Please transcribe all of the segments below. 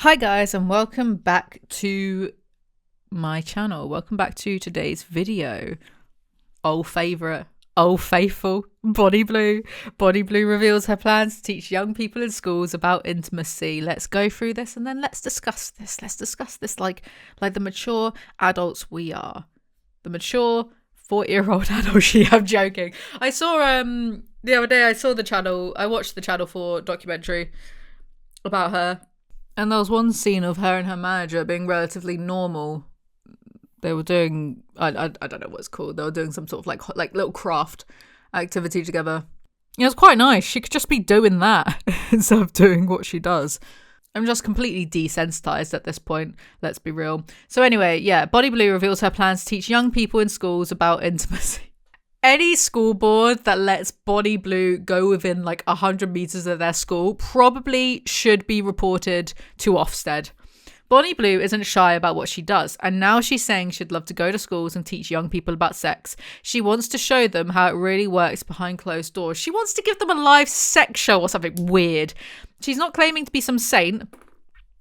Hi guys, and welcome back to my channel. Welcome back to today's video. Old favourite, old faithful, Bonnie Blue. Bonnie Blue reveals her plans to teach young people in schools about intimacy. Let's go through this and then let's discuss this. Let's discuss this like the mature adults we are. The mature 40-year-old adults. I'm joking. I saw the other day I watched the Channel 4 documentary about her. And there was one scene of her and her manager being relatively normal. They were doing, I don't know what it's called. They were doing some sort of like little craft activity together. It was quite nice. She could just be doing that instead of doing what she does. I'm just completely desensitized at this point. Let's be real. So anyway, yeah, Bonnie Blue reveals her plans to teach young people in schools about intimacy. Any school board that lets Bonnie Blue go within like 100 meters of their school probably should be reported to Ofsted. Bonnie Blue isn't shy about what she does, and now she's saying she'd love to go to schools and teach young people about sex. She wants to show them how it really works behind closed doors. She wants to give them a live sex show or something weird. She's not claiming to be some saint.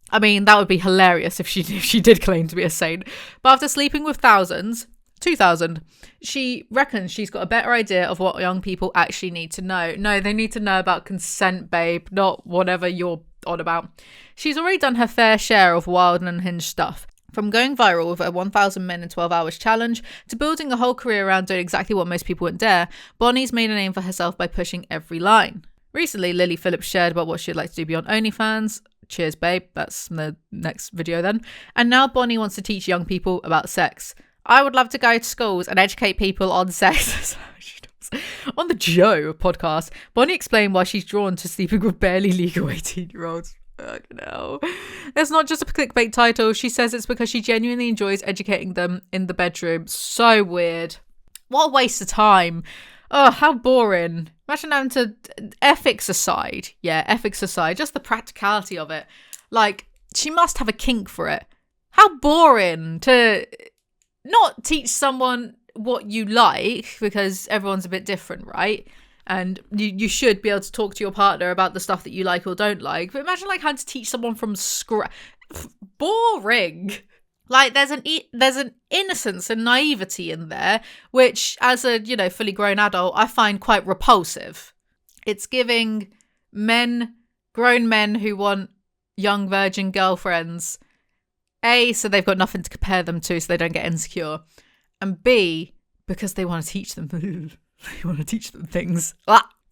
I mean, that would be hilarious if she did claim to be a saint. But after sleeping with 2,000, she reckons she's got a better idea of what young people actually need to know. No, they need to know about consent, babe, not whatever you're on about. She's already done her fair share of wild and unhinged stuff. From going viral with a 1,000 men in 12 hours challenge to building a whole career around doing exactly what most people wouldn't dare, Bonnie's made a name for herself by pushing every line. Recently, Lily Phillips shared about what she'd like to do beyond OnlyFans. Cheers, babe. That's the next video then. And now Bonnie wants to teach young people about sex. I would love to go to schools and educate people on sex. On the Joe podcast, Bonnie explained why she's drawn to sleeping with barely legal 18-year-olds. No. It's not just a clickbait title. She says it's because she genuinely enjoys educating them in the bedroom. So weird. What a waste of time. Oh, how boring. Imagine having to... Ethics aside. Yeah, ethics aside. Just the practicality of it. Like, she must have a kink for it. How boring to... not teach someone what you like, because everyone's a bit different, right? And you should be able to talk to your partner about the stuff that you like or don't like. But imagine like having to teach someone from scratch. Boring. Like there's an innocence and naivety in there, which as a, fully grown adult, I find quite repulsive. It's giving grown men who want young virgin girlfriends, A, so they've got nothing to compare them to so they don't get insecure. And B, because they want to teach them. They want to teach them things.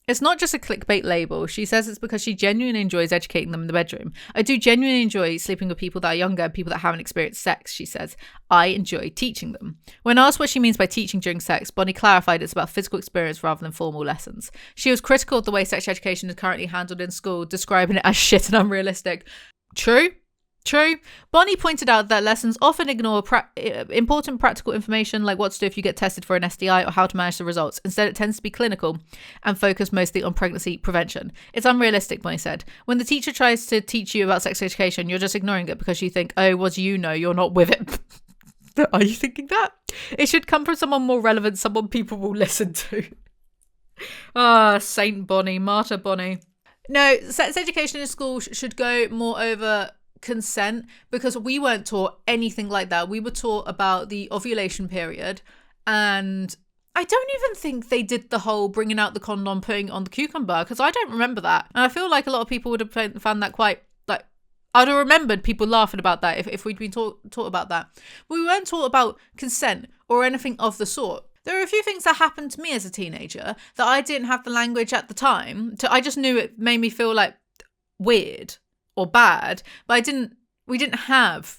It's not just a clickbait label. She says it's because she genuinely enjoys educating them in the bedroom. I do genuinely enjoy sleeping with people that are younger and people that haven't experienced sex, she says. I enjoy teaching them. When asked what she means by teaching during sex, Bonnie clarified it's about physical experience rather than formal lessons. She was critical of the way sex education is currently handled in school, describing it as shit and unrealistic. True. Bonnie pointed out that lessons often ignore important practical information like what to do if you get tested for an STI or how to manage the results. Instead, it tends to be clinical and focused mostly on pregnancy prevention. It's unrealistic, Bonnie said. When the teacher tries to teach you about sex education, you're just ignoring it because you think, oh, what do you know? You're not with it. Are you thinking that? It should come from someone more relevant, someone people will listen to. Saint Bonnie, Martyr Bonnie. No, sex education in school should go more over consent, because we weren't taught anything like that. We were taught about the ovulation period, and I don't even think they did the whole bringing out the condom, putting it on the cucumber, because I don't remember that. And I feel like a lot of people would have found that quite, like, I'd have remembered people laughing about that if we'd been taught about that. But we weren't taught about consent or anything of the sort. There are a few things that happened to me as a teenager that I didn't have the language at the time. I just knew it made me feel like weird or bad, but we didn't have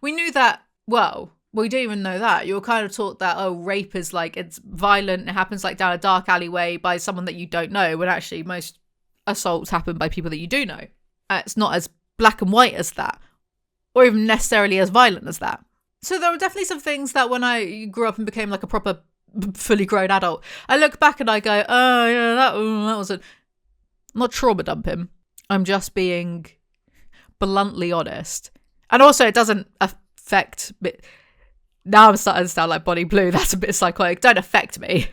we knew that, well, we didn't even know that. You were kind of taught that, oh, rape is like, it's violent, it happens like down a dark alleyway by someone that you don't know, when actually most assaults happen by people that you do know. It's not as black and white as that, or even necessarily as violent as that. So there were definitely some things that when I grew up and became like a proper fully grown adult, I look back and I go, oh yeah, that wasn't. I'm not trauma dumping. I'm just being bluntly honest. And also it doesn't affect me. Now I'm starting to sound like Bonnie Blue. That's a bit psychotic. Don't affect me.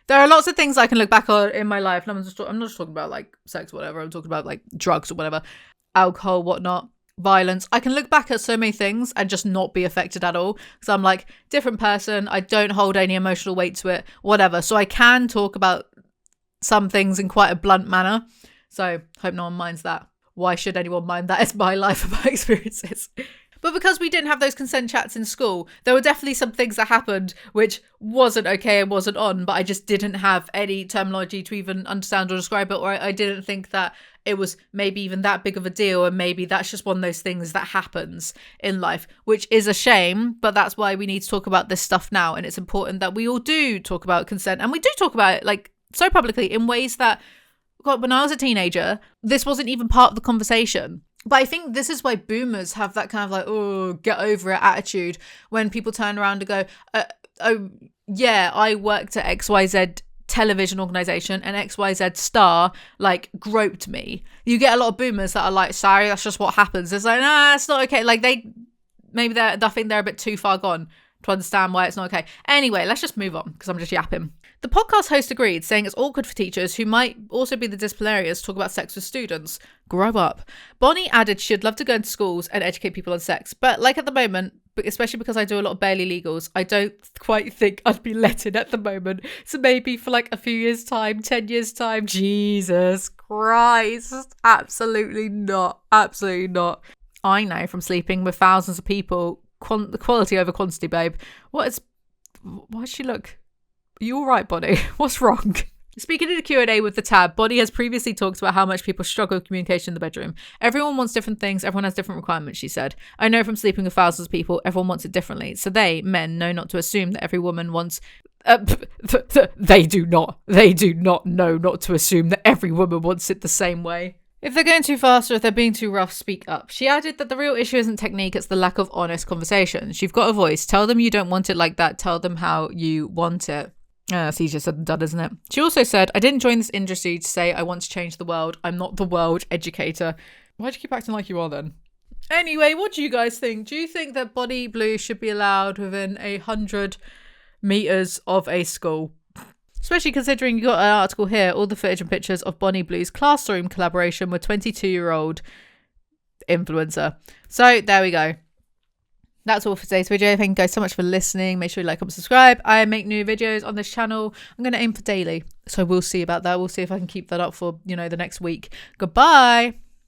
There are lots of things I can look back on in my life, and I'm not just talking about like sex or whatever. I'm talking about like drugs or whatever, alcohol, whatnot, violence. I can look back at so many things and just not be affected at all, because I'm like, different person, I don't hold any emotional weight to it, whatever. So I can talk about some things in quite a blunt manner. So hope no one minds that. Why should anyone mind that? It's my life and my experiences. But because we didn't have those consent chats in school, there were definitely some things that happened which wasn't okay and wasn't on, but I just didn't have any terminology to even understand or describe it, or I didn't think that it was maybe even that big of a deal, and maybe that's just one of those things that happens in life, which is a shame, but that's why we need to talk about this stuff now. And it's important that we all do talk about consent, and we do talk about it like so publicly in ways that, God, when I was a teenager, this wasn't even part of the conversation. But I think this is why boomers have that kind of like, oh, get over it attitude when people turn around and go, oh, yeah, I worked at XYZ television organisation and XYZ star like groped me. You get a lot of boomers that are like, sorry, that's just what happens. It's like, nah, it's not okay. Like I think they're a bit too far gone to understand why it's not okay. Anyway, let's just move on because I'm just yapping. The podcast host agreed, saying it's awkward for teachers who might also be the disciplinarians to talk about sex with students. Grow up. Bonnie added she'd love to go into schools and educate people on sex, but like at the moment, especially because I do a lot of barely legals, I don't quite think I'd be let in at the moment. So maybe for like a few years' time, 10 years' time. Jesus Christ. Absolutely not. Absolutely not. I know from sleeping with thousands of people, the quality over quantity, babe. Why does she look... Are you all right, Bonnie? What's wrong? Speaking in a Q&A with the tab, Bonnie has previously talked about how much people struggle with communication in the bedroom. Everyone wants different things. Everyone has different requirements, she said. I know from sleeping with thousands of people, everyone wants it differently. So they, men, know not to assume that every woman wants... They do not. They do not know not to assume that every woman wants it the same way. If they're going too fast or if they're being too rough, speak up. She added that the real issue isn't technique, it's the lack of honest conversations. You've got a voice. Tell them you don't want it like that. Tell them how you want it. That's easier said than done, isn't it? She also said, I didn't join this industry to say I want to change the world. I'm not the world educator. Why'd you keep acting like you are then? Anyway, what do you guys think? Do you think that Bonnie Blue should be allowed within 100 meters of a school? Especially considering you got an article here, all the footage and pictures of Bonnie Blue's classroom collaboration with 22-year-old influencer. So there we go. That's all for today's video. Thank you guys so much for listening. Make sure you like, comment, subscribe. I make new videos on this channel. I'm going to aim for daily. So we'll see about that. We'll see if I can keep that up for, the next week. Goodbye.